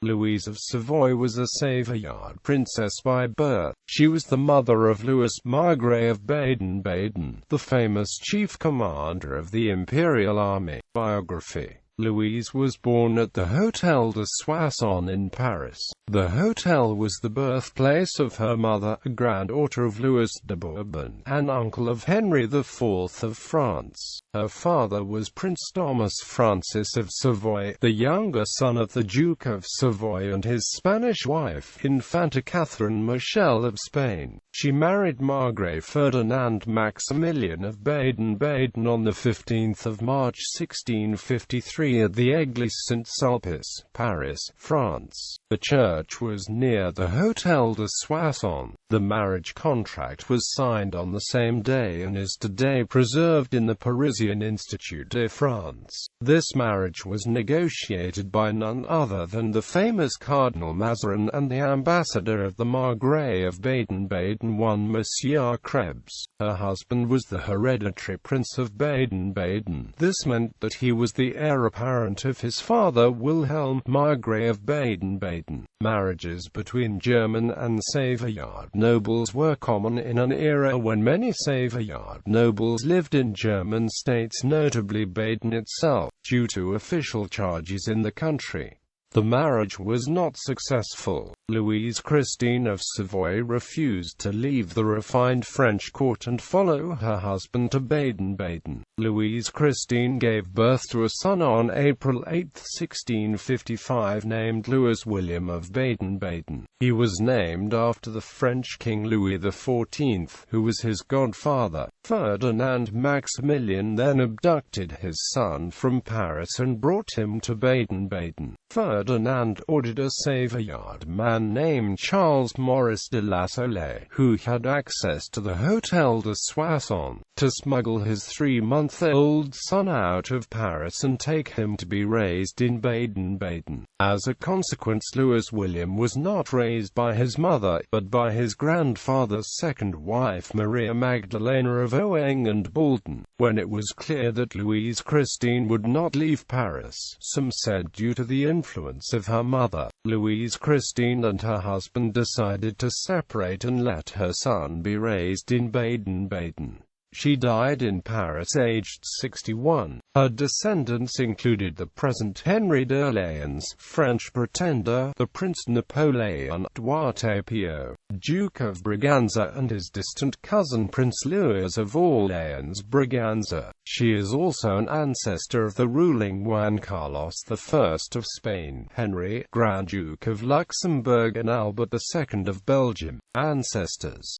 Louise of Savoy was a Savoyard princess by birth. She was the mother of Louis, Margrave of Baden-Baden, the famous chief commander of the Imperial army. Biography. Louise was born at the Hôtel de Soissons in Paris. The hotel was the birthplace of her mother, a granddaughter of Louis de Bourbon, and uncle of Henry IV of France. Her father was Prince Thomas Francis of Savoy, the younger son of the Duke of Savoy, and his Spanish wife, Infanta Catherine Michelle of Spain. She married Margrave Ferdinand Maximilian of Baden-Baden on 15 March 1653 at the Église Saint-Sulpice, Paris, France. The church was near the Hôtel de Soissons. The marriage contract was signed on the same day and is today preserved in the Parisian Institut de France. This marriage was negotiated by none other than the famous Cardinal Mazarin and the ambassador of the Margrave of Baden-Baden, one Monsieur Krebs. Her husband was the hereditary Prince of Baden-Baden. This meant that he was the heir apparent of his father Wilhelm, Margrave of Baden-Baden. Marriages between German and Savoyard nobles were common in an era when many Savoyard nobles lived in German states, notably Baden itself, due to official charges in the country. The marriage was not successful. Louise Christine of Savoy refused to leave the refined French court and follow her husband to Baden-Baden. Louise Christine gave birth to a son on April 8, 1655, named Louis William of Baden-Baden. He was named after the French King Louis XIV, who was his godfather. Ferdinand Maximilian then abducted his son from Paris and brought him to Baden-Baden. Ferdinand ordered a Savoyard man named Charles Maurice de la Salle, who had access to the Hôtel de Soissons, to smuggle his 3-month-old son out of Paris and take him to be raised in Baden-Baden. As a consequence, Louis William was not raised by his mother, but by his grandfather's second wife Maria Magdalena of Oeng and Balden. When it was clear that Louise Christine would not leave Paris, some said due to the influence of her mother, Louise Christine and her husband decided to separate and let her son be raised in Baden-Baden. She died in Paris aged 61. Her descendants included the present Henri d'Orléans, French pretender, the Prince Napoléon Duarte-Pio, Duke of Braganza, and his distant cousin Prince Louis of Orléans-Braganza. She is also an ancestor of the ruling Juan Carlos I of Spain, Henry, Grand Duke of Luxembourg, and Albert II of Belgium. Ancestors.